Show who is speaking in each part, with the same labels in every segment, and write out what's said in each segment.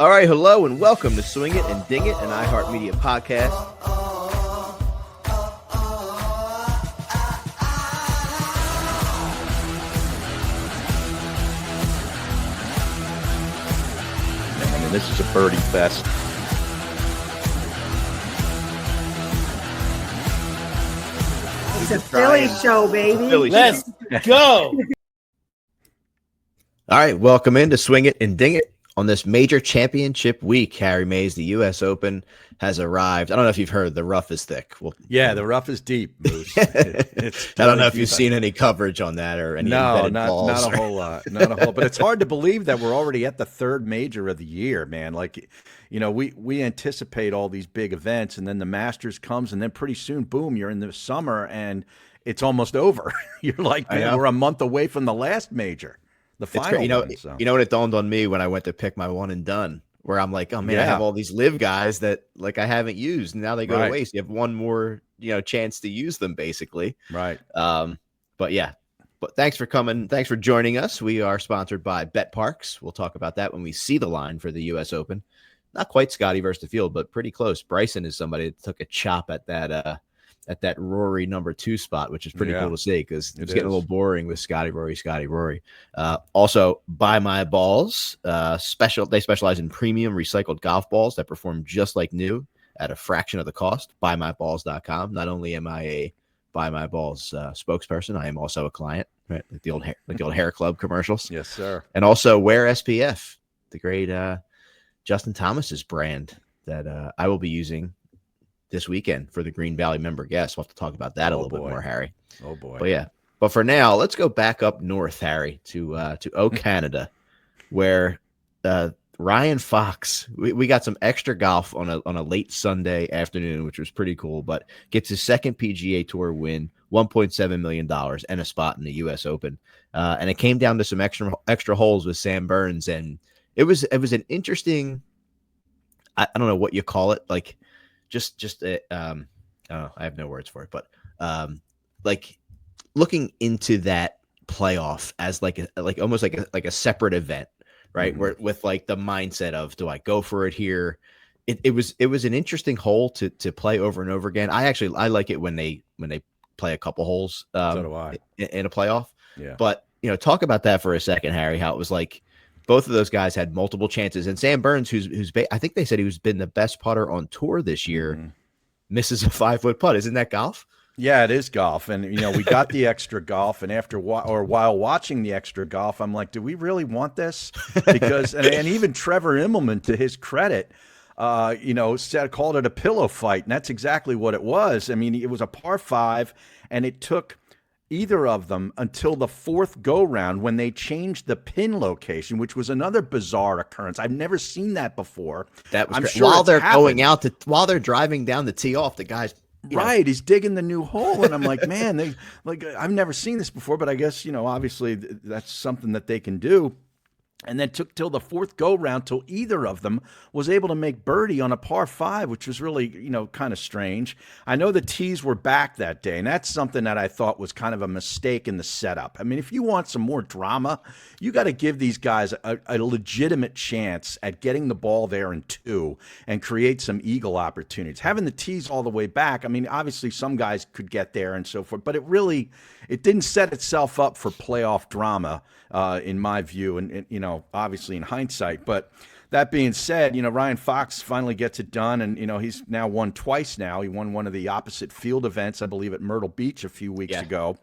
Speaker 1: All right, hello and welcome to Swing It and Ding It, an iHeartMedia podcast. Man, this is a birdie fest.
Speaker 2: It's a Philly show, baby.
Speaker 3: Let's go.
Speaker 1: All right, welcome in to Swing It and Ding It. On this major championship week, Harry Mays, the U.S. Open has arrived. I don't know if you've heard the rough is thick. Well,
Speaker 3: Yeah, the rough is deep, Moose.
Speaker 1: I don't know if you've seen any coverage on that or any
Speaker 3: not
Speaker 1: balls
Speaker 3: a whole lot. Not a whole, but it's hard to believe that we're already at the third major of the year, man. Like, you know, we anticipate all these big events, and then the Masters comes, and then pretty soon, boom, you're in the summer, and it's almost over. You're like, man, we're a month away from the last major. The final,
Speaker 1: you know what it dawned on me when I went to pick my one and done, where I'm like, oh man, I have all these live guys that like I haven't used, and now they go to waste. You have one more, chance to use them, basically.
Speaker 3: Right.
Speaker 1: But thanks for coming. Thanks for joining us. We are sponsored by Parx. We'll talk about that when we see the line for the U.S. Open. Not quite Scotty versus the field, but pretty close. Bryson is somebody that took a chop at that Rory number 2 spot, which is pretty cool to see because it's getting a little boring with Scotty, Rory. Also, Buy My Balls. They specialize in premium recycled golf balls that perform just like new at a fraction of the cost. BuyMyBalls.com. Not only am I a Buy My Balls spokesperson, I am also a client, right? Like the old hair club commercials.
Speaker 3: Yes, sir.
Speaker 1: And also Wear SPF, the great Justin Thomas's brand that I will be using this weekend for the Green Valley member guests. We'll have to talk about that a little bit more, Harry.
Speaker 3: Oh boy.
Speaker 1: But for now, let's go back up north, Harry, to Oak, Canada, where Ryan Fox, we got some extra golf on a late Sunday afternoon, which was pretty cool, but gets his second PGA Tour win, $1.7 million, and a spot in the U.S. Open. And it came down to some extra holes with Sam Burns, and it was an interesting, I don't know what you call it, like just I don't know, I have no words for it, but like looking into that playoff as almost like a separate event, right? Mm-hmm. Where with like the mindset of, do I go for it here? It was an interesting hole to play over and over again. I like it when they play a couple holes
Speaker 3: so do I.
Speaker 1: in a playoff.
Speaker 3: Yeah.
Speaker 1: But talk about that for a second, Harry, how it was like both of those guys had multiple chances, and Sam Burns, who's I think they said he's been the best putter on tour this year, misses a 5-foot putt. Isn't that golf?
Speaker 3: Yeah, it is golf, and we got the extra golf, and while watching the extra golf, I'm like, do we really want this? Because and even Trevor Immelman, to his credit, called it a pillow fight, and that's exactly what it was. I mean, it was a par 5, and it took either of them until the 4th go round when they changed the pin location, which was another bizarre occurrence. I've never seen that before.
Speaker 1: That was
Speaker 3: I'm sure
Speaker 1: while they're while they're driving down the tee off, the guys.
Speaker 3: Right, he's digging the new hole, and I'm like, man, I've never seen this before, but I guess obviously that's something that they can do. And then took till the 4th go round till either of them was able to make birdie on a par 5, which was really, kind of strange. I know the tees were back that day, and that's something that I thought was kind of a mistake in the setup. I mean, if you want some more drama, you got to give these guys a legitimate chance at getting the ball there in 2 and create some eagle opportunities. Having the tees all the way back, I mean, obviously some guys could get there and so forth, but it didn't set itself up for playoff drama, in my view, and obviously in hindsight. But that being said, Ryan Fox finally gets it done, and he's now won twice now. He won one of the opposite field events, I believe, at Myrtle Beach a few weeks ago.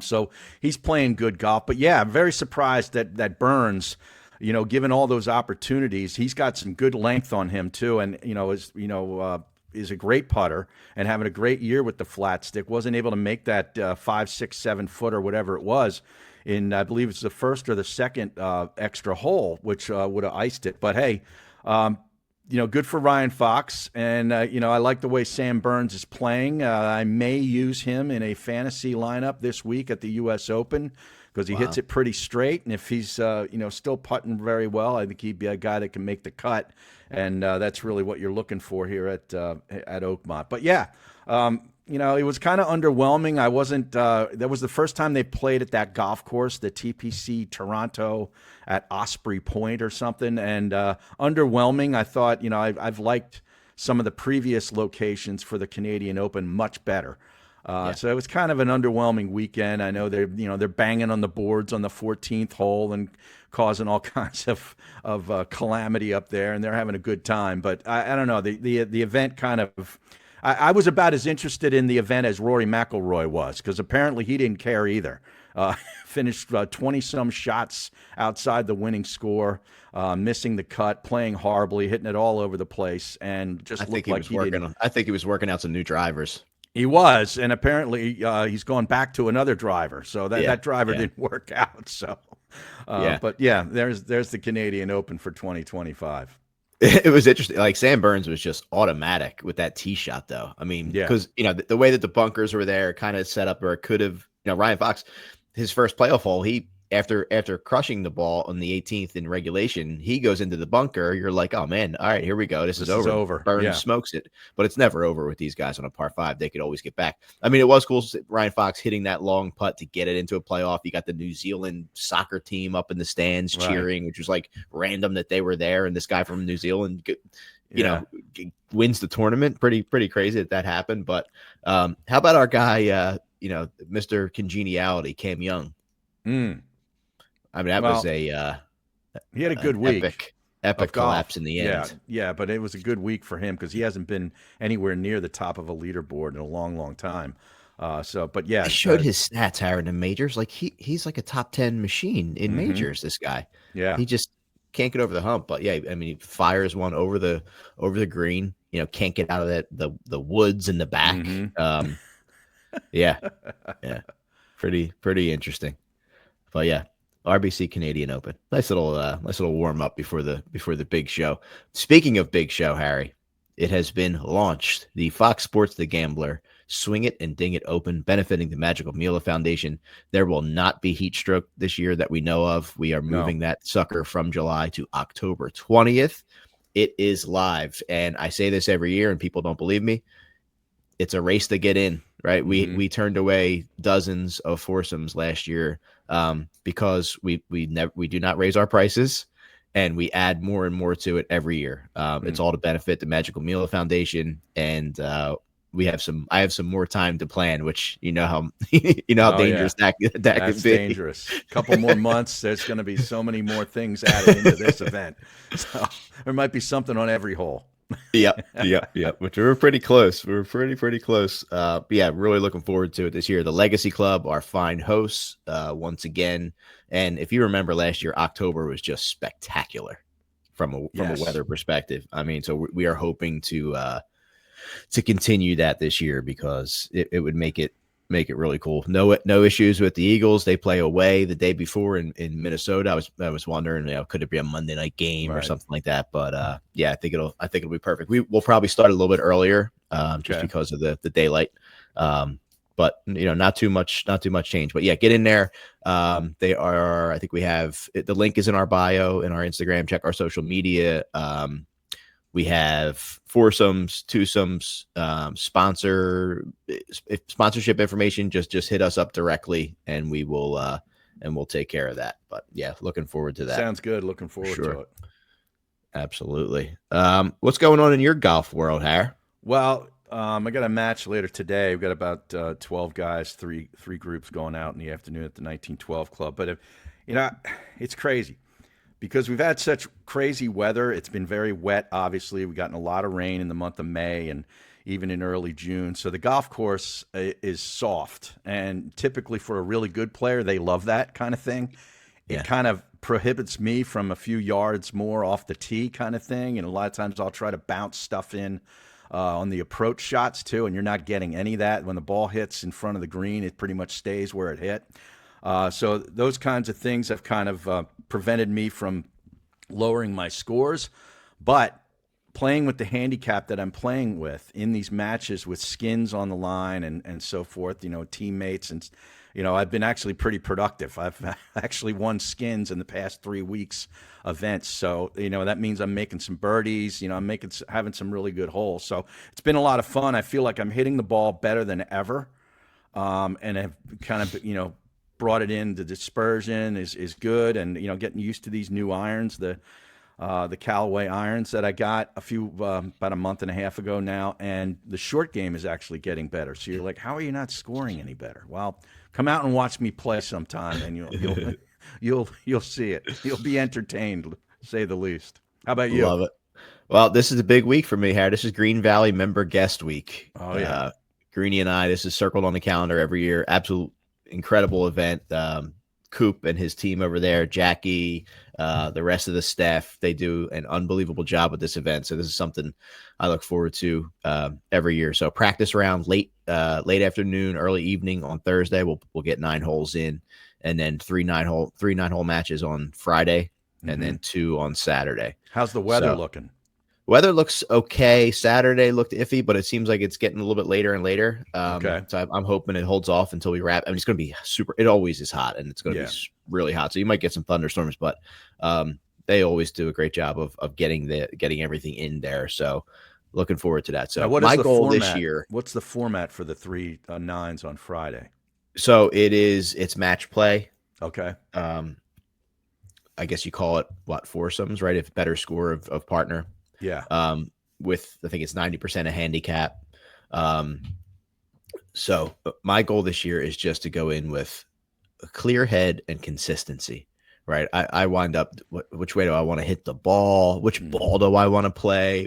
Speaker 3: So he's playing good golf. But yeah, I'm very surprised that Burns, given all those opportunities, he's got some good length on him too, and is a great putter and having a great year with the flat stick. Wasn't able to make that 5, 6, 7 foot or whatever it was in, I believe it's the first or the second extra hole, which would have iced it. But hey, good for Ryan Fox. And, I like the way Sam Burns is playing. I may use him in a fantasy lineup this week at the U.S. Open because he hits it pretty straight. And if he's, still putting very well, I think he'd be a guy that can make the cut. And that's really what you're looking for here at Oakmont. But yeah, it was kind of underwhelming. I wasn't. That was the first time they played at that golf course, the TPC Toronto at Osprey Point or something, and underwhelming. I thought, I've liked some of the previous locations for the Canadian Open much better. So it was kind of an underwhelming weekend. I know they're banging on the boards on the 14th hole and causing all kinds of calamity up there, and they're having a good time. But I don't know, the event kind of. I was about as interested in the event as Rory McIlroy was, because apparently he didn't care either. Finished 20-some shots outside the winning score, missing the cut, playing horribly, hitting it all over the place, and just looked like he didn't.
Speaker 1: I think he was working out some new drivers.
Speaker 3: He was, and apparently he's gone back to another driver, so that driver didn't work out. So, but there's the Canadian Open for 2025.
Speaker 1: It was interesting. Like Sam Burns was just automatic with that tee shot, though. I mean, because the way that the bunkers were there, kind of set up where it could have. Ryan Fox, his first playoff hole, he after crushing the ball on the 18th in regulation, he goes into the bunker. You're like, oh man, all right, here we go. This is over. Burns smokes it, but it's never over with these guys on a par 5. They could always get back. I mean, it was cool. Ryan Fox hitting that long putt to get it into a playoff. You got the New Zealand soccer team up in the stands cheering, which was like random that they were there. And this guy from New Zealand, wins the tournament. Pretty crazy that happened. But how about our guy, Mr. Congeniality, Cam Young? I mean, that was he
Speaker 3: had a good week.
Speaker 1: Epic collapse in the end.
Speaker 3: Yeah, but it was a good week for him because he hasn't been anywhere near the top of a leaderboard in a long, long time. I showed
Speaker 1: his stats, Aaron, in majors. Like he's like a top 10 machine in majors. This guy, he just can't get over the hump. But I mean, he fires one over the green. Can't get out of the woods in the back. Pretty interesting. But RBC Canadian Open. Nice little warm up before the big show. Speaking of big show, Harry, it has been launched. The Fox Sports The Gambler Swing It and Ding It Open, benefiting the Magical Mila Foundation. There will not be heat stroke this year that we know of. We are moving that sucker from July to October 20th. It is live, and I say this every year, and people don't believe me. It's a race to get in, right? We turned away dozens of foursomes last year because we do not raise our prices, and we add more and more to it every year. It's all to benefit the Magical Mila Foundation, and I have some more time to plan, which how dangerous that could be.
Speaker 3: Dangerous. A couple more months, there's going to be so many more things added into this event. So there might be something on every hole.
Speaker 1: Yep. Which we were pretty close. We were pretty close. Really looking forward to it this year. The Legacy Club, our fine hosts, once again. And if you remember last year, October was just spectacular from a weather perspective. I mean, so we are hoping to continue that this year because it would make it really cool. No issues with the Eagles. They play away the day before in Minnesota. I was wondering, could it be a Monday night game or something like that? But I think it'll be perfect. We'll probably start a little bit earlier, just because of the daylight. But not too much change. But get in there. They are. I think we have the link is in our bio in our Instagram. Check our social media. We have foursomes, twosomes, sponsorship information. Just hit us up directly, and we'll take care of that. But looking forward to that.
Speaker 3: Sounds good. Looking forward to it.
Speaker 1: Absolutely. What's going on in your golf world, Har?
Speaker 3: Well, I got a match later today. We've got about 12 guys, three groups going out in the afternoon at the 1912 Club. But it's crazy. Because we've had such crazy weather. It's been very wet, obviously. We've gotten a lot of rain in the month of May and even in early June. So the golf course is soft. And typically for a really good player, they love that kind of thing. It kind of prohibits me from a few yards more off the tee kind of thing. And a lot of times I'll try to bounce stuff in on the approach shots too. And you're not getting any of that. When the ball hits in front of the green, it pretty much stays where it hit. So those kinds of things have kind of prevented me from lowering my scores. But playing with the handicap that I'm playing with in these matches with skins on the line and so forth, teammates. And, I've been actually pretty productive. I've actually won skins in the past 3 weeks events. So, that means I'm making some birdies, I'm having some really good holes. So it's been a lot of fun. I feel like I'm hitting the ball better than ever. And have kind of, brought it in. The dispersion is good. And, getting used to these new irons, the Callaway irons that I got about a month and a half ago now, and the short game is actually getting better. So you're like, how are you not scoring any better? Well, come out and watch me play sometime, and you'll see it. You'll be entertained, to say the least. How about you?
Speaker 1: Love it. Well, this is a big week for me, Harry. This is Green Valley member guest week.
Speaker 3: Oh yeah,
Speaker 1: Greenie and I. This is circled on the calendar every year. Absolute incredible event. Coop and his team over there, Jackie, the rest of the staff, they do an unbelievable job with this event. So this is something I look forward to every year. So practice round late afternoon, early evening on Thursday. We'll get 9 holes in, and then three nine hole matches on Friday, and then 2 on Saturday.
Speaker 3: How's the weather looking?
Speaker 1: Weather looks okay. Saturday looked iffy, but it seems like it's getting a little bit later and later.
Speaker 3: Okay.
Speaker 1: So I'm hoping it holds off until we wrap. I mean, it's going to be super. It always is hot, and it's going to be really hot. So you might get some thunderstorms, but they always do a great job of getting everything in there. So looking forward to that. So my goal this year.
Speaker 3: What's the format for the 3 nines on Friday?
Speaker 1: So it's match play.
Speaker 3: Okay.
Speaker 1: I guess you call it foursomes, right? If better score of partner.
Speaker 3: Yeah.
Speaker 1: With I think it's 90% a handicap. So my goal this year is just to go in with a clear head and consistency, right? I wind up, which way do I want to hit the ball? Which ball do I want to play?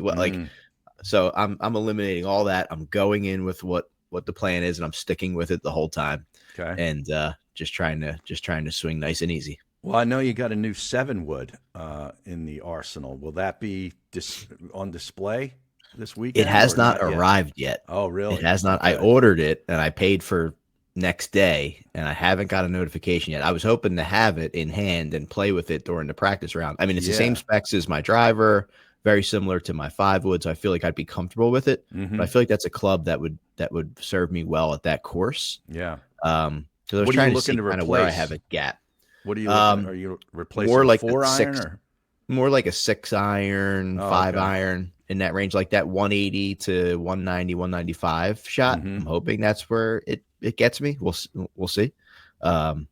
Speaker 1: So I'm eliminating all that. I'm going in with what the plan is, and I'm sticking with it the whole time.
Speaker 3: Okay.
Speaker 1: And just trying to swing nice and easy.
Speaker 3: Well, I know you got a new 7-wood in the arsenal. Will that be on display this weekend?
Speaker 1: It has not arrived yet.
Speaker 3: Oh, really?
Speaker 1: It has not.
Speaker 3: Okay.
Speaker 1: I ordered it and I paid for next day, and I haven't got a notification yet. I was hoping to have it in hand and play with it during the practice round. I mean, it's the same specs as my driver, very similar to my 5-wood, so I feel like I'd be comfortable with it. But I feel like that's a club that would serve me well at that course.
Speaker 3: Yeah.
Speaker 1: Because I was trying to see kind of where I have a gap.
Speaker 3: What are you looking? Are you replacing
Speaker 1: more like
Speaker 3: 4-iron? Or?
Speaker 1: More like a 6-iron, 5-iron in that range, like that 180 to 190, 195 shot. I'm hoping that's where it gets me. We'll see. But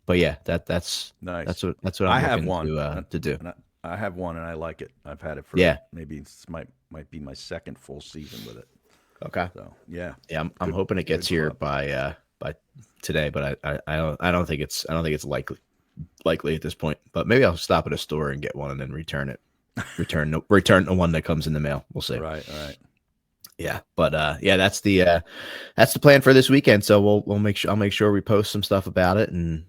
Speaker 1: yeah, that's
Speaker 3: nice.
Speaker 1: That's what I'm looking to do.
Speaker 3: I have one and I like it. I've had it for maybe it might be my second full season with it.
Speaker 1: Okay.
Speaker 3: So yeah.
Speaker 1: I'm hoping it gets here by today, but I don't think it's likely at this point. But maybe I'll stop at a store and get one and then return it. Return the one that comes in the mail. We'll see.
Speaker 3: Right.
Speaker 1: Yeah, but that's the plan for this weekend. So I'll make sure we post some stuff about it and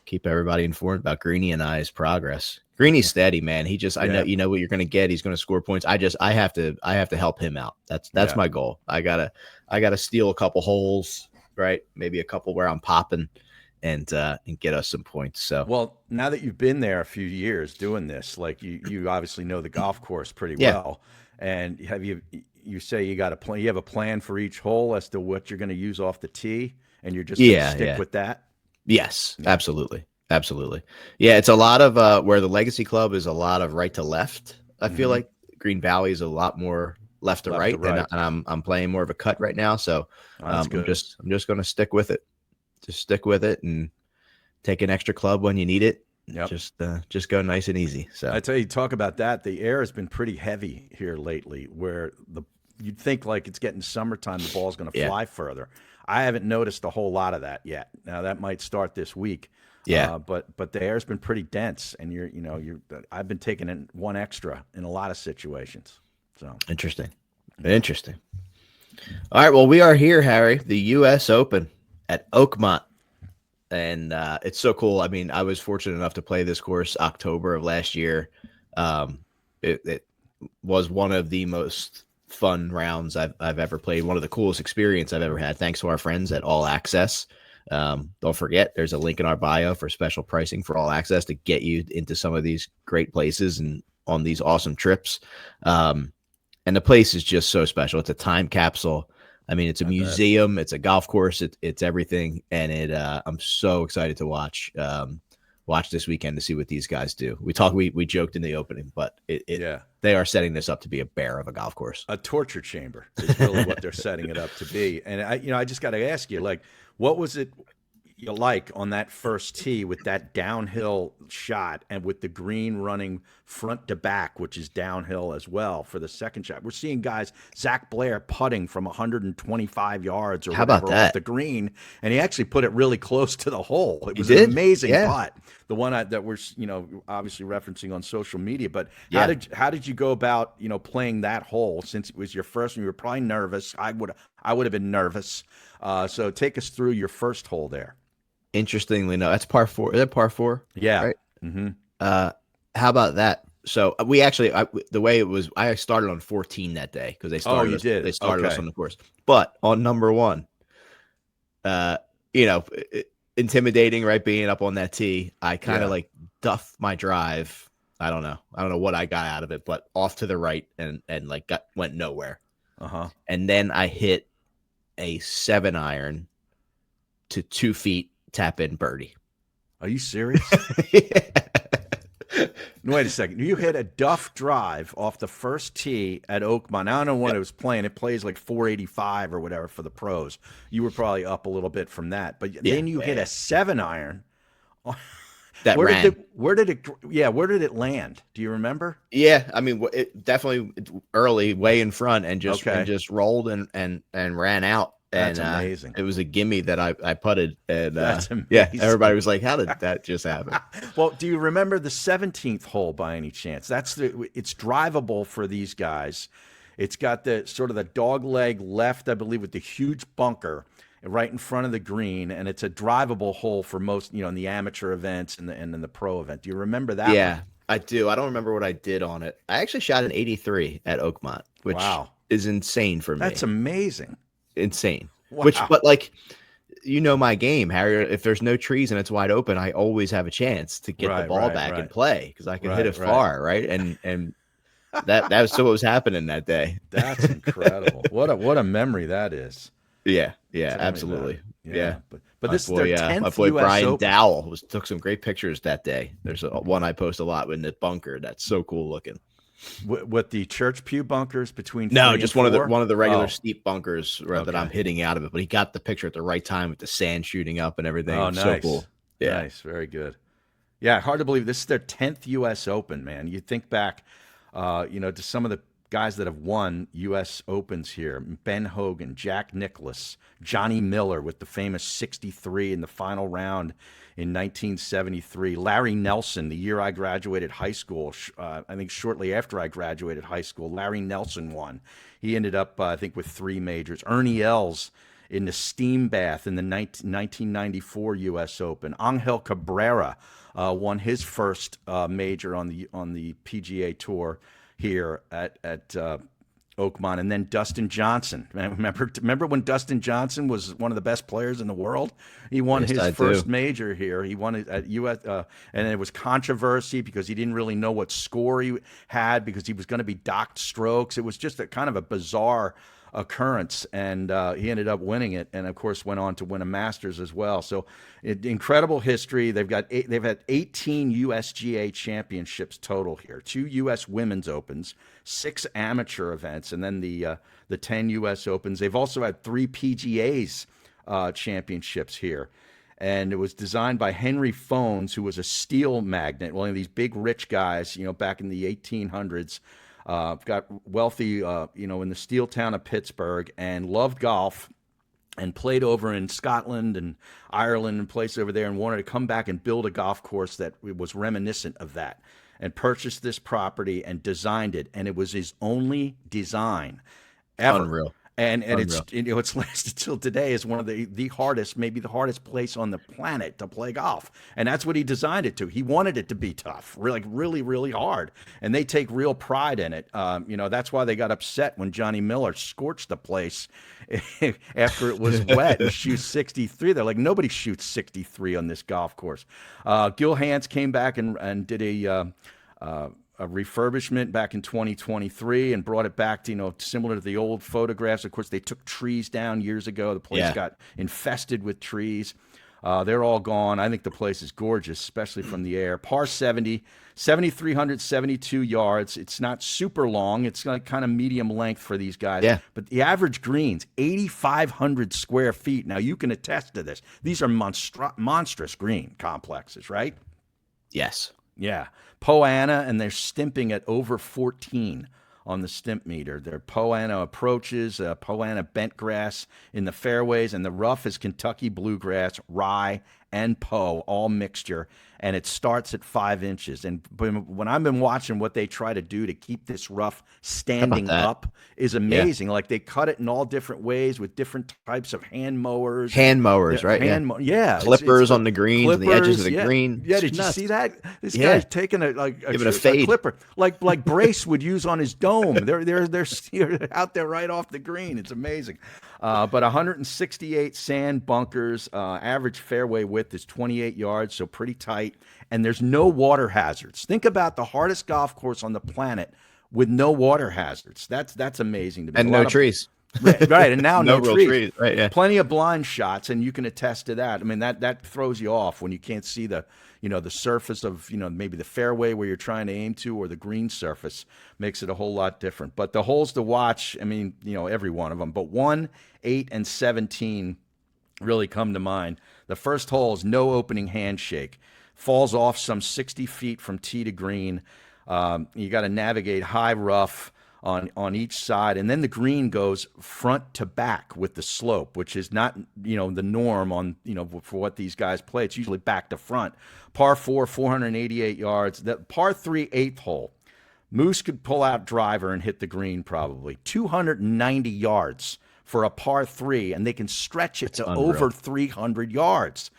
Speaker 1: keep everybody informed about Greenie and I's progress. Greenie's steady, man. He just I know what you're going to get. He's going to score points. I have to help him out. That's my goal. I gotta steal a couple holes, right? Maybe a couple where I'm popping, and get us some points. So
Speaker 3: well, now that you've been there a few years doing this, like you obviously know the golf course pretty well. And have you say you got a plan? You have a plan for each hole as to what you're going to use off the tee, and you're just going to stick with that.
Speaker 1: Yes, absolutely. Yeah, it's a lot of where the Legacy Club is a lot of right to left. I feel like Green Valley is a lot more left to right. And I'm playing more of a cut right now, so I'm just going to stick with it. Just stick with it and take an extra club when you need it. Yep. Just go nice and easy. So
Speaker 3: I tell you, talk about that. The air has been pretty heavy here lately, where you'd think like it's getting summertime, the ball's going to fly further. I haven't noticed a whole lot of that yet. Now that might start this week.
Speaker 1: Yeah.
Speaker 3: But the air's been pretty dense, and I've been taking in one extra in a lot of situations. So
Speaker 1: interesting. All right. Well, we are here, Harry, the U.S. Open at Oakmont. And it's so cool. I mean, I was fortunate enough to play this course October of last year. It was one of the most fun rounds I've ever played. One of the coolest experience I've ever had, thanks to our friends at All Access. Don't forget, there's a link in our bio for special pricing for All Access to get you into some of these great places and on these awesome trips. And the place is just so special. It's a time capsule. I mean, it's a museum, it's a golf course, it's everything. And I'm so excited to watch this weekend to see what these guys do. We joked in the opening, but they are setting this up to be a bear of a golf course.
Speaker 3: A torture chamber is really what they're setting it up to be. And I just got to ask you, like, what was it like on that first tee with that downhill shot and with the green running front to back, which is downhill as well for the second shot? We're seeing guys, Zach Blair putting from 125 yards or whatever off the green, and he actually put it really close to the hole. It was an amazing putt. The one that we're obviously referencing on social media. But how did you go about playing that hole, since it was your first and you were probably nervous? I would have been nervous. So take us through your first hole there.
Speaker 1: Interestingly, no, that's par 4. Is that par 4?
Speaker 3: Yeah.
Speaker 1: Right? Mm-hmm. How about that? So we actually, the way it was, I started on 14 that day because they started. They started us on the course. But on number 1, intimidating, right? Being up on that tee, I kind of like duffed my drive. I don't know what I got out of it, but off to the right and like went nowhere. And then I hit a 7-iron to 2 feet. Tap in birdie.
Speaker 3: Are you serious? Wait a second. You hit a duff drive off the first tee at Oakmont. I don't know when it was playing. It plays like 485 or whatever for the pros. You were probably up a little bit from that. But then you hit a 7-iron.
Speaker 1: That
Speaker 3: where did it land? Do you remember?
Speaker 1: Yeah, I mean, it definitely early, way in front, and just rolled and ran out.
Speaker 3: That's amazing.
Speaker 1: It was a gimme that I putted, and
Speaker 3: that's amazing.
Speaker 1: Yeah, everybody was like, "How did that just happen?"
Speaker 3: Well, do you remember the 17th hole by any chance? It's drivable for these guys. It's got the sort of the dog leg left, I believe, with the huge bunker right in front of the green, and it's a drivable hole for most, in the amateur events and in the pro event. Do you remember that?
Speaker 1: Yeah, I do. I don't remember what I did on it. I actually shot an 83 at Oakmont, which is insane for me.
Speaker 3: That's amazing.
Speaker 1: Insane.
Speaker 3: Wow.
Speaker 1: But like, my game, Harry. If there's no trees and it's wide open, I always have a chance to get the ball back and play because I can hit it far, right? And that was what was happening that day.
Speaker 3: That's incredible. What a memory that is.
Speaker 1: Yeah, absolutely. Yeah.
Speaker 3: But this is their 10th
Speaker 1: my boy
Speaker 3: US
Speaker 1: Brian
Speaker 3: Open.
Speaker 1: Dowell took some great pictures that day. There's one I post a lot in the bunker. That's so cool looking.
Speaker 3: What the church pew bunkers between?
Speaker 1: No, just one of the regular steep bunkers that I'm hitting out of it. But he got the picture at the right time with the sand shooting up and everything.
Speaker 3: Oh, nice.
Speaker 1: So cool. Yeah,
Speaker 3: nice, very good. Yeah, hard to believe this is their 10th U.S. Open, man. You think back, to some of the guys that have won U.S. Opens here: Ben Hogan, Jack Nicklaus, Johnny Miller with the famous 63 in the final round in 1973. Larry Nelson, the year I graduated high school, I think shortly after I graduated high school, Larry Nelson won. He ended up, I think, with 3 majors. Ernie Els in the steam bath in the 1994 U.S. Open. Angel Cabrera won his first major on the PGA Tour here at Oakmont, and then Dustin Johnson. Remember when Dustin Johnson was one of the best players in the world? He won his first major here. He won it at US, and it was controversy because he didn't really know what score he had because he was going to be docked strokes. It was just a kind of a bizarre occurrence, and he ended up winning it, and of course went on to win a Masters as well. So incredible history. They've had 18 USGA championships total here, 2 U.S. Women's Opens, 6 amateur events, and then the 10 U.S. Opens. They've also had 3 PGA's championships here. And it was designed by Henry Phones, who was a steel magnate, one of these big rich guys, back in the 1800s. Got wealthy, in the steel town of Pittsburgh, and loved golf and played over in Scotland and Ireland and places over there, and wanted to come back and build a golf course that was reminiscent of that, and purchased this property and designed it. And it was his only design ever.
Speaker 1: Unreal.
Speaker 3: And it's lasted till today as one of the hardest, maybe the hardest place on the planet to play golf. And that's what he designed it to. He wanted it to be tough, really, really hard. And they take real pride in it. That's why they got upset when Johnny Miller scorched the place after it was wet and shoots 63. They're like, nobody shoots 63 on this golf course. Gil Hanse came back and did a a refurbishment back in 2023 and brought it back to, similar to the old photographs. Of course, they took trees down years ago. The place got infested with trees. They're all gone. I think the place is gorgeous, especially from the air. Par 70, 7,372 yards. It's not super long. It's like kind of medium length for these guys.
Speaker 1: Yeah.
Speaker 3: But the average greens, 8,500 square feet. Now, you can attest to this. These are monstrous green complexes, right?
Speaker 1: Yes.
Speaker 3: Yeah. Poana, and they're stimping at over 14 on the stimp meter. Their Poana approaches, Poana bentgrass in the fairways, and the rough is Kentucky bluegrass, rye, and Poe, all mixture, and it starts at 5 inches. And when I've been watching what they try to do to keep this rough standing up is amazing. Like they cut it in all different ways with different types of hand mowers.
Speaker 1: Right? Clippers on the greens, on the edges of the green.
Speaker 3: Yeah, did you see that? This guy's taking a
Speaker 1: fade.
Speaker 3: clipper, like Brace would use on his dome. They're out there right off the green. It's amazing. But 168 sand bunkers. Average fairway width is 28 yards, so pretty tight. And there's no water hazards. Think about the hardest golf course on the planet with no water hazards. That's amazing to me.
Speaker 1: And no trees.
Speaker 3: Right, and now no
Speaker 1: real
Speaker 3: trees.
Speaker 1: Right, yeah.
Speaker 3: Plenty of blind shots, and you can attest to that. I mean, that throws you off when you can't see the surface of, maybe the fairway where you're trying to aim to, or the green surface. Makes it a whole lot different. But the holes to watch, I mean, every one of them. But 1, 8, and 17 really come to mind. The first hole is no opening handshake. Falls off some 60 feet from tee to green. You got to navigate high rough on each side, and then the green goes front to back with the slope, which is not the norm on for what these guys play. It's usually back to front. Par 4, 488 yards. The par 3, 8th hole. Moose could pull out driver and hit the green probably 290 yards for a par 3, and they can stretch it to over 300 yards.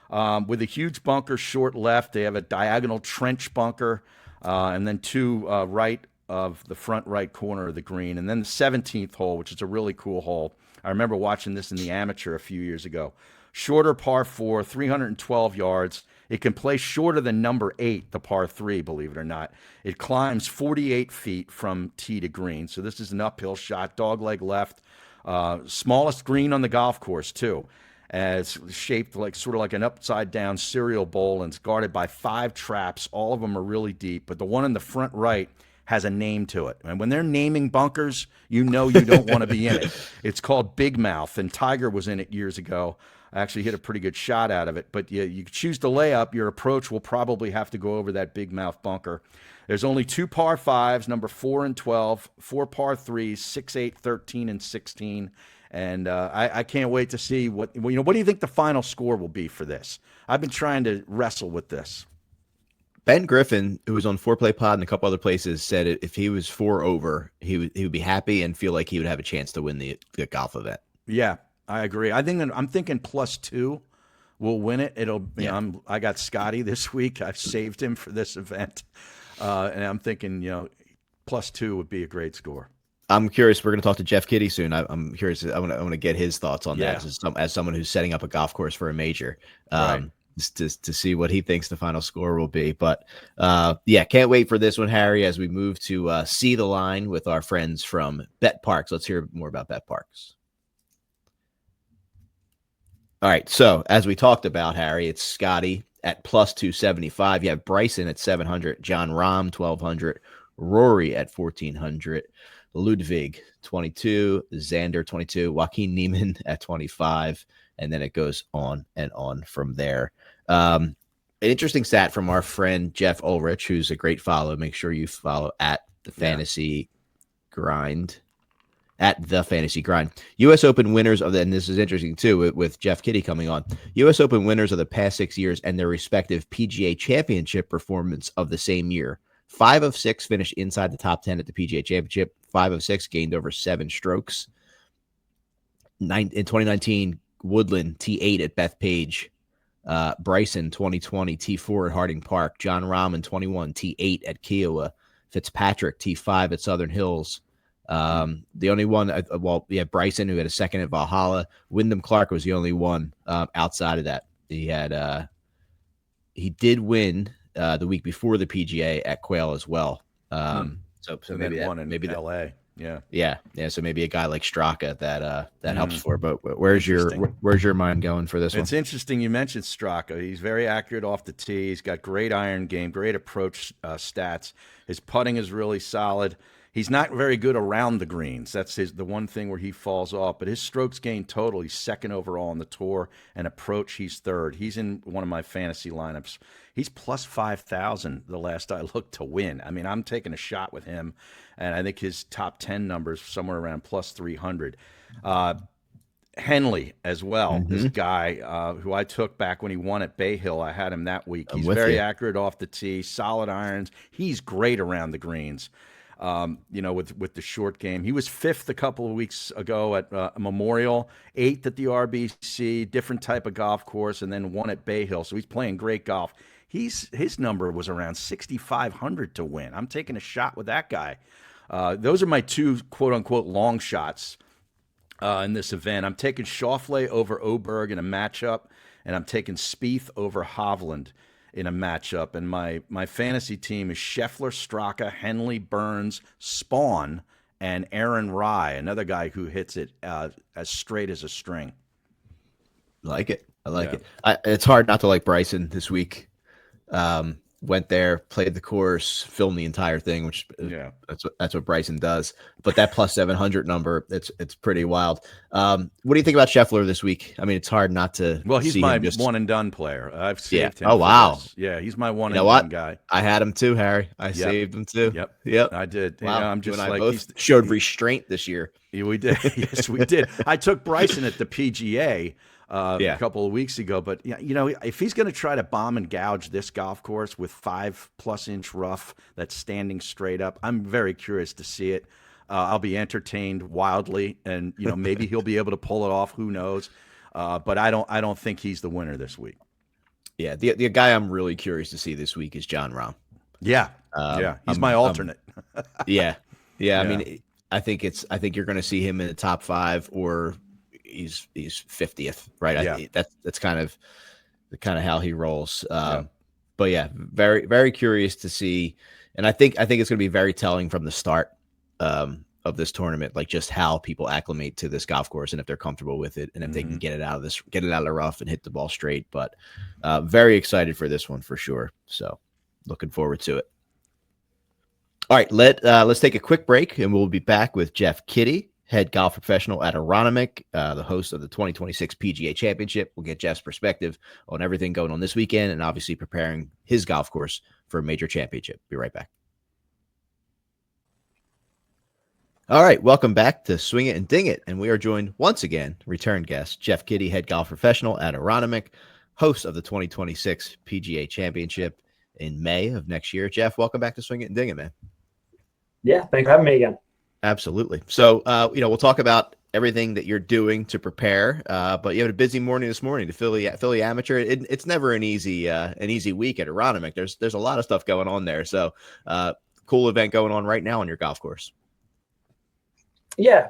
Speaker 3: With a huge bunker short left, they have a diagonal trench bunker, and then 2 right of the front right corner of the green. And then the 17th hole, which is a really cool hole. I remember watching this in the amateur a few years ago. Shorter par 4, 312 yards. It can play shorter than number 8, the par 3, believe it or not. It climbs 48 feet from tee to green. So this is an uphill shot, dogleg left. Smallest green on the golf course, too. It's shaped sort of like an upside down cereal bowl, and it's guarded by 5 traps. All of them are really deep, but the one in the front right has a name to it. And when they're naming bunkers, you don't want to be in it. It's called Big Mouth, and Tiger was in it years ago. I actually hit a pretty good shot out of it. But you choose to lay up, your approach will probably have to go over that Big Mouth bunker. There's only 2 par 5s, number 4 and 12, 4 par 3s, 6, 8, 13, and 16. And I can't wait to see what do you think the final score will be for this? I've been trying to wrestle with this.
Speaker 1: Ben Griffin, who was on Foreplay Pod and a couple other places, said if he was 4 over, he would be happy and feel like he would have a chance to win the golf event.
Speaker 3: Yeah, I agree. I'm thinking +2 will win it. I got Scotty this week. I've saved him for this event, and I'm thinking +2 would be a great score.
Speaker 1: I'm curious. We're going to talk to Jeff Kiddie soon. I'm curious. I want to get his thoughts on that as someone who's setting up a golf course for a major.
Speaker 3: Right.
Speaker 1: To see what he thinks the final score will be. But can't wait for this one, Harry, as we move to see the line with our friends from Parx. Let's hear more about Parx. All right. So as we talked about, Harry, it's Scotty at +275. You have Bryson at 700, John Rahm 1,200, Rory at 1,400, Ludwig 22, Xander 22, Joaquin Niemann at 25. And then it goes on and on from there. An interesting stat from our friend Jeff Ulrich, who's a great follow. Make sure you follow at the Fantasy Grind. At the Fantasy Grind. U.S. Open winners of and this is interesting too, with Jeff Kiddie coming on. U.S. Open winners of the past 6 years and their respective PGA Championship performance of the same year. 5 of 6 finished inside the top 10 at the PGA Championship. 5 of 6 gained over 7 strokes. In 2019. Woodland T8 at Bethpage, Bryson 2020 T4 at Harding Park, John Rahm 21 T8 at Kiowa, Fitzpatrick T5 at Southern Hills. The only one, Bryson, who had a second at Valhalla. Wyndham Clark was the only one outside of that. He did win the week before the PGA at Quail as well. So
Speaker 3: And
Speaker 1: maybe
Speaker 3: then one in
Speaker 1: maybe that.
Speaker 3: L.A. Yeah.
Speaker 1: Yeah. So maybe a guy like Straka that helps
Speaker 3: Mm,
Speaker 1: for. But where's
Speaker 3: interesting.
Speaker 1: your mind going for this one?
Speaker 3: It's interesting you mentioned Straka. He's very accurate off the tee. He's got great iron game, great approach stats. His putting is really solid. He's not very good around the greens. That's the one thing where he falls off. But his strokes gained total, he's second overall on the tour, and approach, he's third. He's in one of my fantasy lineups. He's plus 5,000 the last I looked to win. I mean, I'm taking a shot with him, and I think his top 10 numbers somewhere around plus 300. Henley as well. This guy who I took back when he won at Bay Hill. I had him that week.
Speaker 1: I'm
Speaker 3: He's
Speaker 1: with
Speaker 3: very
Speaker 1: you.
Speaker 3: accurate off the tee, solid irons. He's great around the greens. With the short game. He was fifth a couple of weeks ago at Memorial, eighth at the RBC, different type of golf course, and then one at Bay Hill. So he's playing great golf. His number was around 6,500 to win. I'm taking a shot with that guy. Those are my two quote unquote long shots in this event. I'm taking Schauffele over Oberg in a matchup, and I'm taking Spieth over Hovland in a matchup. And my fantasy team is Scheffler, Straka, Henley, Burns, Spawn, and Aaron Rye, another guy who hits it as straight as a string.
Speaker 1: Like it. I like it. It's hard not to like Bryson this week. Went there, played the course, filmed the entire thing, which that's what Bryson does. But that plus 700 number, it's pretty wild. What do you think about Scheffler this week? I mean, it's hard not to.
Speaker 3: Well, he's
Speaker 1: see
Speaker 3: my
Speaker 1: him just...
Speaker 3: one and done player. I've saved him.
Speaker 1: Oh wow.
Speaker 3: This. Yeah, he's my one
Speaker 1: you
Speaker 3: and
Speaker 1: know
Speaker 3: done
Speaker 1: what?
Speaker 3: guy.
Speaker 1: I had him too, Harry. I saved him too.
Speaker 3: Yep. I did.
Speaker 1: Wow.
Speaker 3: Yeah, I'm just
Speaker 1: you and
Speaker 3: like
Speaker 1: I both showed restraint this year.
Speaker 3: We did. Yes, we did. I took Bryson at the PGA. A couple of weeks ago. But if he's going to try to bomb and gouge this golf course with 5+ inch rough that's standing straight up, I'm very curious to see it. I'll be entertained wildly, and maybe he'll be able to pull it off. Who knows? But I don't think he's the winner this week.
Speaker 1: Yeah, the guy I'm really curious to see this week is Jon Rahm.
Speaker 3: Yeah, he's my alternate.
Speaker 1: Yeah. I mean, I think you're going to see him in the top 5 or. He's 50th, right? That's kind of how he rolls. But yeah, very very curious to see, and I think it's going to be very telling from the start of this tournament, like just how people acclimate to this golf course and if they're comfortable with it, and if they can get it out of the rough and hit the ball straight. But very excited for this one for sure. So looking forward to it. All right, let's take a quick break, and we'll be back with Jeff Kiddie, head golf professional at Aronimink, the host of the 2026 PGA Championship. We'll get Jeff's perspective on everything going on this weekend and obviously preparing his golf course for a major championship. Be right back. All right, welcome back to Swing It and Ding It, and we are joined once again, return guest, Jeff Kiddie, head golf professional at Aronimink, host of the 2026 PGA Championship in May of next year. Jeff, welcome back to Swing It and Ding It, man.
Speaker 4: Yeah, thanks for having me again.
Speaker 1: Absolutely. So, we'll talk about everything that you're doing to prepare. But you had a busy morning this morning to Philly Amateur. It's never an easy week at Aronimink. There's a lot of stuff going on there. So, cool event going on right now on your golf course.
Speaker 4: Yeah,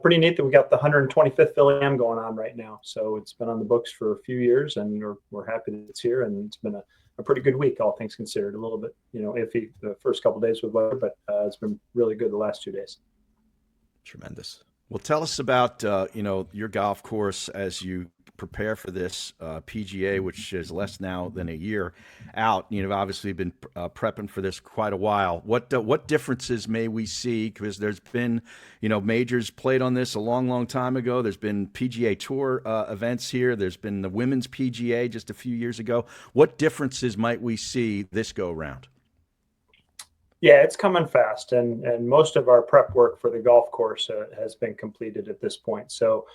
Speaker 4: pretty neat that we got the 125th Philly Am going on right now. So it's been on the books for a few years, and we're happy that it's here. And it's been a pretty good week, all things considered. A little bit, iffy the first couple of days with weather, but it's been really good the last 2 days.
Speaker 1: Tremendous.
Speaker 3: Well, tell us about your golf course as you prepare for this PGA, which is less now than a year out. You've obviously been prepping for this quite a while. What differences may we see? Because there's been majors played on this a long time ago. There's been PGA Tour events here. There's been the women's PGA just a few years ago. What differences might we see this go round?
Speaker 4: Yeah, it's coming fast, and most of our prep work for the golf course has been completed at this point. So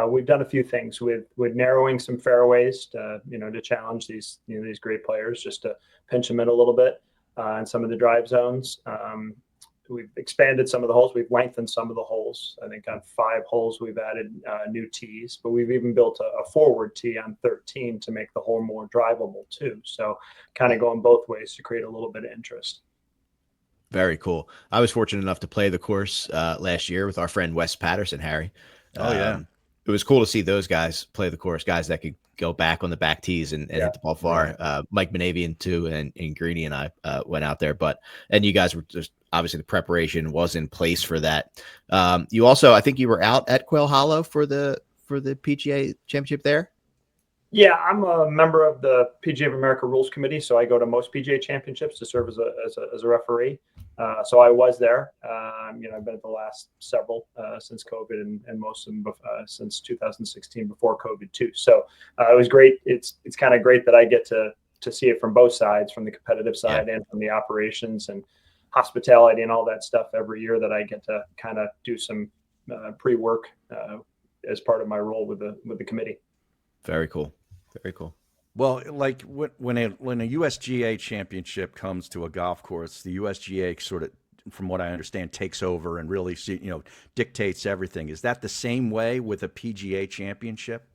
Speaker 4: we've done a few things with narrowing some fairways to challenge these great players, just to pinch them in a little bit in some of the drive zones. We've expanded some of the holes. We've lengthened some of the holes. I think on 5 holes we've added new tees, but we've even built a forward tee on 13 to make the hole more drivable too. So kind of going both ways to create a little bit of interest.
Speaker 1: Very cool. I was fortunate enough to play the course last year with our friend Wes Patterson, Harry.
Speaker 3: Oh, yeah.
Speaker 1: It was cool to see those guys play the course, guys that could go back on the back tees and hit the ball far. Mike Manavian too, and Greeny and I went out there, and you guys were just obviously the preparation was in place for that. You also, I think you were out at Quail Hollow for the PGA Championship there.
Speaker 4: Yeah, I'm a member of the PGA of America Rules Committee, so I go to most PGA Championships to serve as a referee. So I was there. I've been at the last several since COVID, and most of them since 2016 before COVID too. So it was great. It's kind of great that I get to see it from both sides, from the competitive side and from the operations and hospitality and all that stuff every year, that I get to kind of do some pre-work as part of my role with the committee.
Speaker 1: Very cool. Very cool.
Speaker 3: Well, like when a USGA championship comes to a golf course, the USGA sort of, from what I understand, takes over and really dictates everything. Is that the same way with a PGA championship?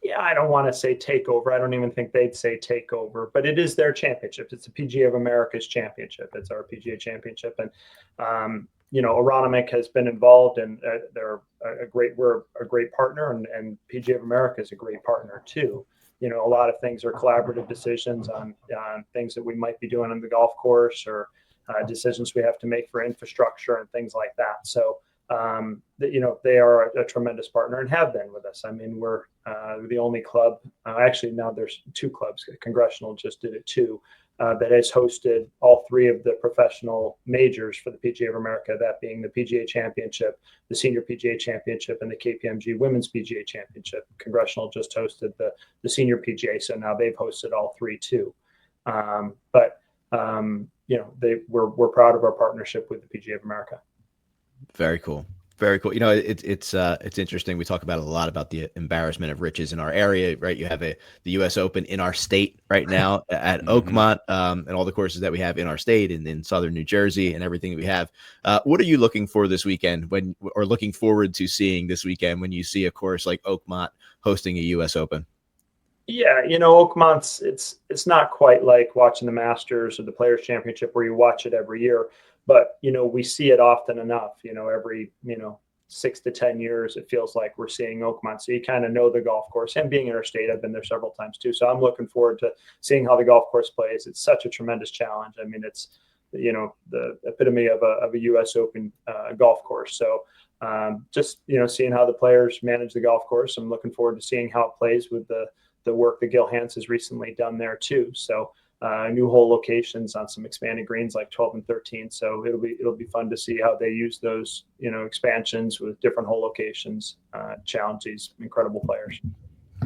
Speaker 4: Yeah, I don't want to say take over. I don't even think they'd say take over, but it is their championship. It's the PGA of America's championship. It's our PGA championship, and Aronimink has been involved, and we're a great partner, and PGA of America is a great partner too. A lot of things are collaborative decisions on things that we might be doing on the golf course, or decisions we have to make for infrastructure and things like that. So, they are a tremendous partner and have been with us. I mean, we're the only club, actually now there's two clubs, Congressional just did it too, that has hosted all three of the professional majors for the PGA of America, that being the PGA Championship, the Senior PGA Championship, and the KPMG Women's PGA Championship. Congressional just hosted the Senior PGA, so now they've hosted all three too. We're proud of our partnership with the PGA of America.
Speaker 1: Very cool. Very cool. It's interesting. We talk about it a lot, about the embarrassment of riches in our area, right? You have the U.S. Open in our state right now at Oakmont, and all the courses that we have in our state and in Southern New Jersey and everything that we have. What are you looking for this weekend or looking forward to seeing this weekend when you see a course like Oakmont hosting a U.S. Open?
Speaker 4: Yeah, Oakmont's, it's not quite like watching the Masters or the Players Championship where you watch it every year. But, we see it often enough, every, 6 to 10 years, it feels like we're seeing Oakmont. So you kind of know the golf course, and being in our state, I've been there several times too. So I'm looking forward to seeing how the golf course plays. It's such a tremendous challenge. I mean, it's, the epitome of a U.S. Open golf course. So just, seeing how the players manage the golf course. I'm looking forward to seeing how it plays with the work that Gil Hans has recently done there too. So new hole locations on some expanded greens like 12 and 13. So it'll be fun to see how they use those, expansions with different hole locations, challenge these incredible players.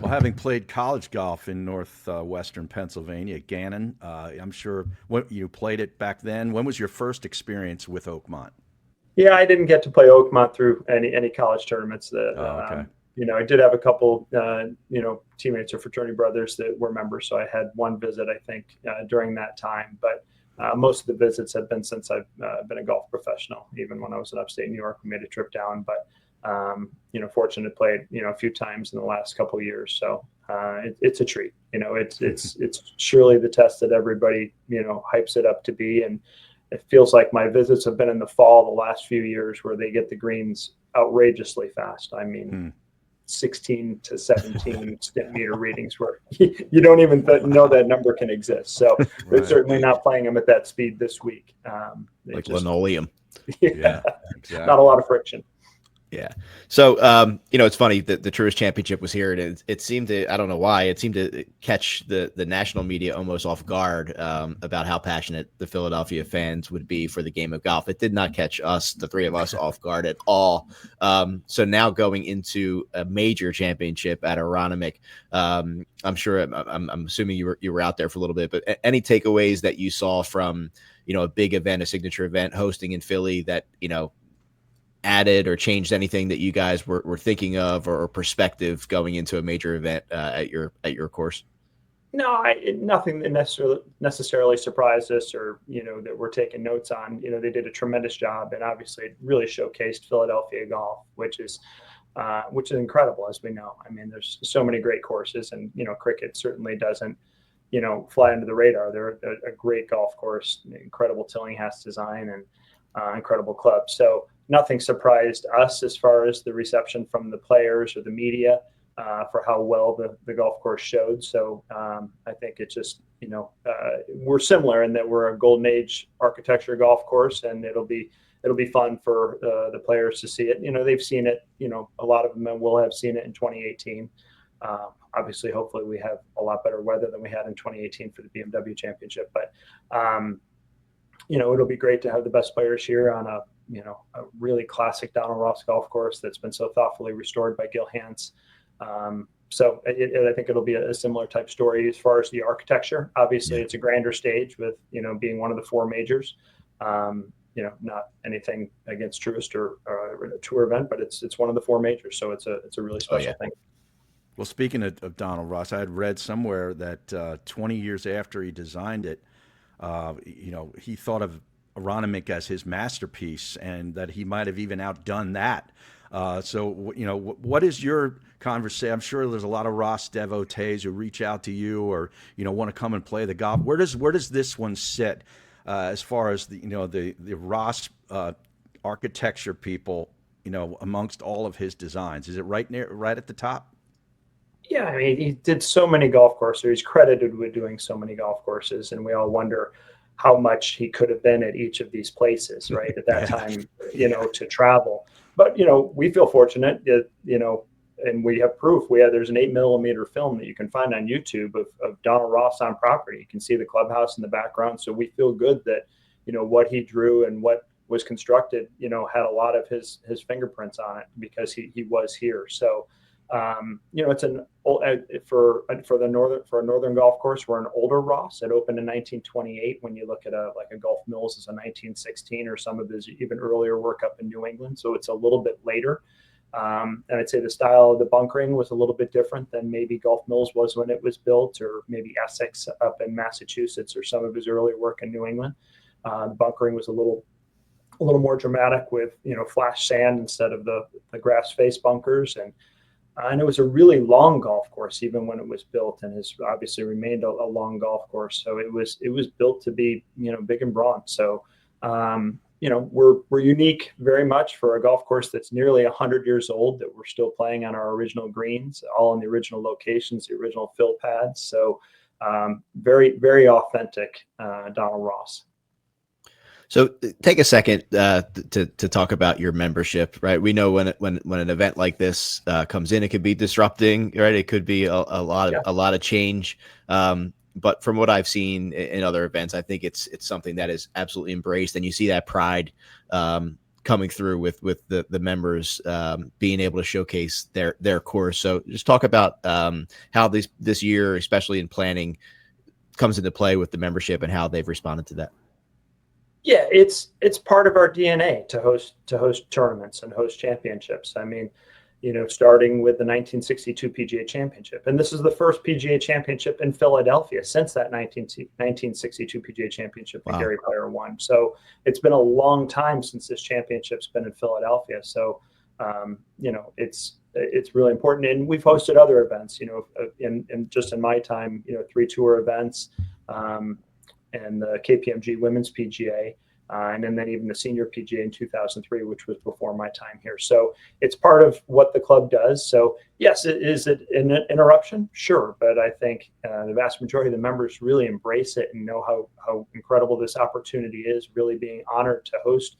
Speaker 3: Well, having played college golf in northwestern Pennsylvania, Gannon, I'm sure you played it back then. When was your first experience with Oakmont?
Speaker 4: Yeah, I didn't get to play Oakmont through any college tournaments. Okay. I did have a couple, teammates or fraternity brothers that were members. So I had one visit, I think, during that time. But most of the visits have been since I've been a golf professional. Even when I was in upstate New York, we made a trip down. But, fortunate to play, a few times in the last couple of years. So it's a treat. It's surely the test that everybody, hypes it up to be. And it feels like my visits have been in the fall the last few years, where they get the greens outrageously fast. I mean, 16 to 17 stent meter readings where you don't even know that number can exist. So they're certainly not playing them at that speed this week.
Speaker 1: Like linoleum.
Speaker 4: Yeah, exactly. Not a lot of friction.
Speaker 1: Yeah. So, it's funny that the Truist Championship was here, and it seemed to, I don't know why, it seemed to catch the national media almost off guard about how passionate the Philadelphia fans would be for the game of golf. It did not catch us, the three of us, off guard at all. So now going into a major championship at Aronimink, I'm sure, I'm assuming you were out there for a little bit, but any takeaways that you saw from, a big event, a signature event hosting in Philly that, added or changed anything that you guys were thinking of or perspective going into a major event at your course?
Speaker 4: No, nothing that necessarily surprised us or, that we're taking notes on. They did a tremendous job, and obviously it really showcased Philadelphia golf, which is incredible, as we know. I mean, there's so many great courses, and, cricket certainly doesn't, fly under the radar. They're a great golf course, incredible Tillinghast design, and incredible club. So nothing surprised us as far as the reception from the players or the media. for how well the golf course showed. So I think it's just, we're similar in that we're a golden age architecture golf course, and it'll be fun for the players to see it. They've seen it, a lot of them will have seen it in 2018. Obviously, hopefully we have a lot better weather than we had in 2018 for the BMW Championship, but it'll be great to have the best players here on a really classic Donald Ross golf course that's been so thoughtfully restored by Gil Hanse. So I think it'll be a similar type story as far as the architecture. Obviously, it's a grander stage with, being one of the four majors. Not anything against Truist or a tour event, but it's one of the four majors. So it's a really special thing.
Speaker 3: Well, speaking of Donald Ross, I had read somewhere that 20 years after he designed it, he thought of Aronimink as his masterpiece, and that he might have even outdone that. So, what is your conversation? I'm sure there's a lot of Ross devotees who reach out to you or, want to come and play the golf. Where does this one sit as far as the Ross architecture people, amongst all of his designs? Is it right at the top?
Speaker 4: Yeah, I mean, he did so many golf courses. He's credited with doing so many golf courses, and we all wonder how much he could have been at each of these places, right, at that time, to travel. But, we feel fortunate that, and we have proof. There's an 8mm film that you can find on YouTube of Donald Ross on property. You can see the clubhouse in the background. So we feel good that, what he drew and what was constructed, had a lot of his fingerprints on it because he was here. So, it's for a northern golf course. We're an older Ross. It opened in 1928. When you look at a Gulf Mills as a 1916, or some of his even earlier work up in New England. So it's a little bit later. And I'd say the style of the bunkering was a little bit different than maybe Gulf Mills was when it was built, or maybe Essex up in Massachusetts, or some of his earlier work in New England. The bunkering was a little more dramatic with, flash sand instead of the grass face bunkers. And it was a really long golf course, even when it was built, and has obviously remained a long golf course. So it was built to be, big and broad. So, we're unique very much for a golf course that's nearly 100 years old, that we're still playing on our original greens, all in the original locations, the original fill pads. So very, very authentic Donald Ross.
Speaker 1: So take a second to talk about your membership, right? We know when an event like this comes in, it could be disrupting, right? It could be a lot of change. But from what I've seen in other events, I think it's something that is absolutely embraced, and you see that pride coming through with the members being able to showcase their course. So just talk about how this year, especially in planning, comes into play with the membership and how they've responded to that.
Speaker 4: Yeah, it's part of our DNA to host tournaments and host championships. I mean, starting with the 1962 PGA Championship, and this is the first PGA Championship in Philadelphia since that 1962 PGA Championship that Gary Player won. So it's been a long time since this championship's been in Philadelphia. So it's really important, and we've hosted other events. In just in my time, 3 tour events. And the KPMG Women's PGA, and then even the Senior PGA in 2003, which was before my time here. So it's part of what the club does. So yes, is it an interruption? Sure, but I think the vast majority of the members really embrace it and know how incredible this opportunity is, really being honored to host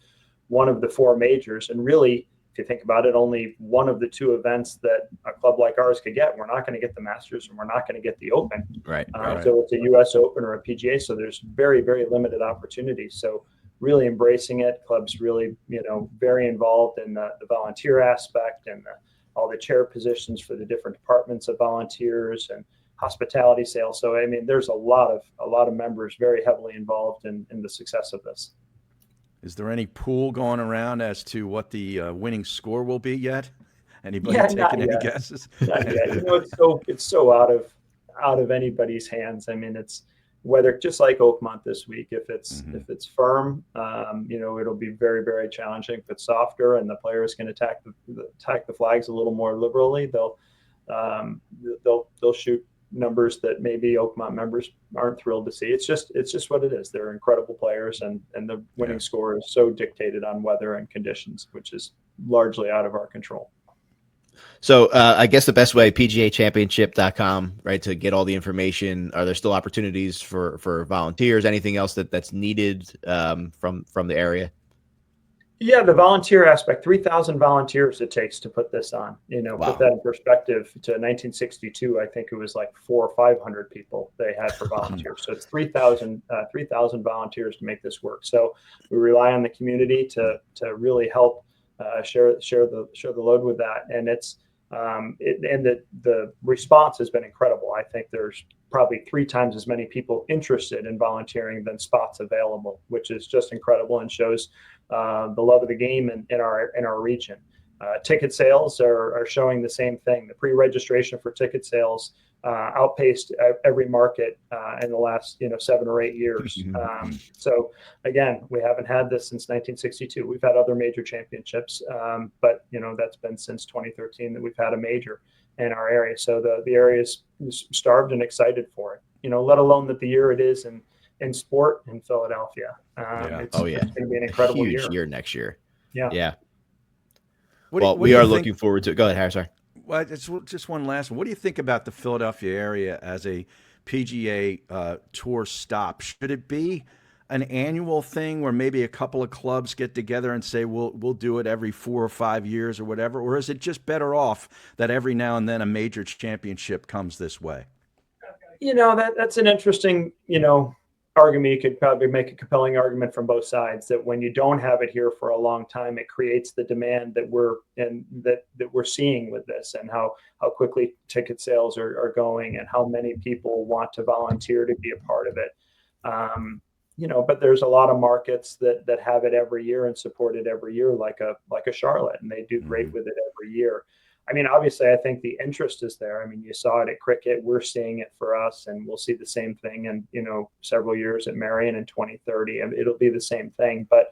Speaker 4: one of the 4 majors. And really, if you think about it, only one of the 2 events that a club like ours could get. We're not going to get the Masters, and we're not going to get the Open.
Speaker 1: Right.
Speaker 4: So it's a U.S. Open or a PGA. So there's very, very limited opportunities. So really embracing it. Club's really, very involved in the volunteer aspect and all the chair positions for the different departments of volunteers and hospitality sales. So I mean, there's a lot of members very heavily involved in the success of this.
Speaker 3: Is there any pool going around as to what the winning score will be yet? Anybody taking any guesses?
Speaker 4: Not yet. It's so out of anybody's hands. I mean, it's whether, just like Oakmont this week, if it's firm, it'll be very, very challenging. If it's softer and the players can attack the flags a little more liberally, they'll shoot numbers that maybe Oakmont members aren't thrilled to see. It's just what it is. They're incredible players, and the winning score is so dictated on weather and conditions, which is largely out of our control.
Speaker 1: So I guess the best way, pgachampionship.com, right, to get all the information. Are there still opportunities for volunteers? Anything else that's needed from the area?
Speaker 4: Yeah, the volunteer aspect, 3,000 volunteers it takes to put this on.
Speaker 1: Wow.
Speaker 4: Put that in perspective to 1962, I think it was like 400 or 500 people they had for volunteers. So it's 3,000 volunteers to make this work. So we rely on the community to really help share the load with that. And the response has been incredible. I think there's probably 3 times as many people interested in volunteering than spots available, which is just incredible and shows the love of the game in our region. Ticket sales are showing the same thing. The pre-registration for ticket sales outpaced every market in the last 7 or 8 years. So again, we haven't had this since 1962. We've had other major championships, but that's been since 2013 that we've had a major in our area. So the area is starved and excited for it. Let alone that the year it is in sport in Philadelphia. It's going to be an incredible
Speaker 1: year next year.
Speaker 4: Yeah.
Speaker 1: We are looking forward to it. Go ahead, Harry. Sorry.
Speaker 3: Well, it's just one last one. What do you think about the Philadelphia area as a PGA Tour stop? Should it be an annual thing where maybe a couple of clubs get together and say we'll do it every 4 or 5 years or whatever, or is it just better off that every now and then a major championship comes this way?
Speaker 4: That's an interesting argument. You could probably make a compelling argument from both sides that when you don't have it here for a long time, it creates the demand that we're seeing with this, and how quickly ticket sales are going, and how many people want to volunteer to be a part of it. But there's a lot of markets that have it every year and support it every year, like a Charlotte, and they do great with it every year. I mean, obviously, I think the interest is there. I mean, you saw it at cricket. We're seeing it for us, and we'll see the same thing in, several years at Marion in 2030. And it'll be the same thing. But,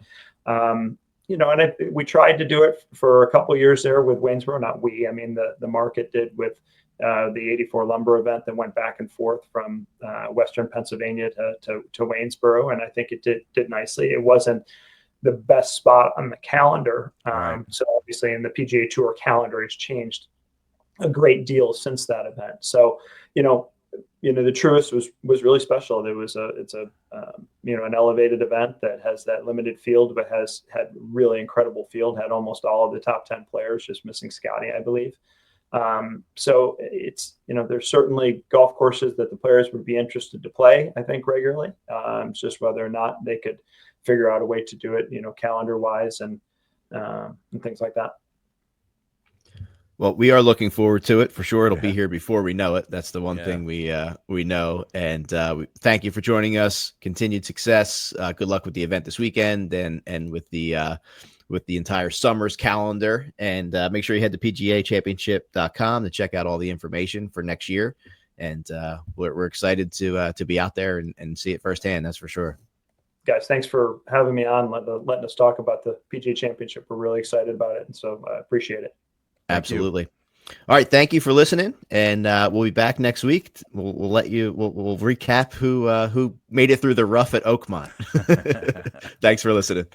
Speaker 4: we tried to do it for a couple of years there with Waynesboro. Not we. I mean, the market did with the 84 Lumber event that went back and forth from Western Pennsylvania to Waynesboro. And I think it did nicely. It wasn't the best spot on the calendar. So obviously in the PGA Tour calendar has changed a great deal since that event. So, the Truist was really special. It's an elevated event that has that limited field, but has had really incredible field, had almost all of the top 10 players, just missing Scotty, I believe. So it's, there's certainly golf courses that the players would be interested to play, I think, regularly. It's just whether or not they could figure out a way to do it, calendar wise and things like that.
Speaker 1: Well, we are looking forward to it for sure. It'll be here before we know it. That's the one thing we know. And we thank you for joining us. Continued success. Good luck with the event this weekend and with the entire summer's calendar. And make sure you head to pgachampionship.com to check out all the information for next year. And we're excited to be out there and see it firsthand. That's for sure.
Speaker 4: Guys, thanks for having me on, letting us talk about the PGA Championship. We're really excited about it, and so I appreciate it.
Speaker 1: Absolutely. All right, thank you for listening, and we'll be back next week. We'll let you. We'll recap who made it through the rough at Oakmont. Thanks for listening.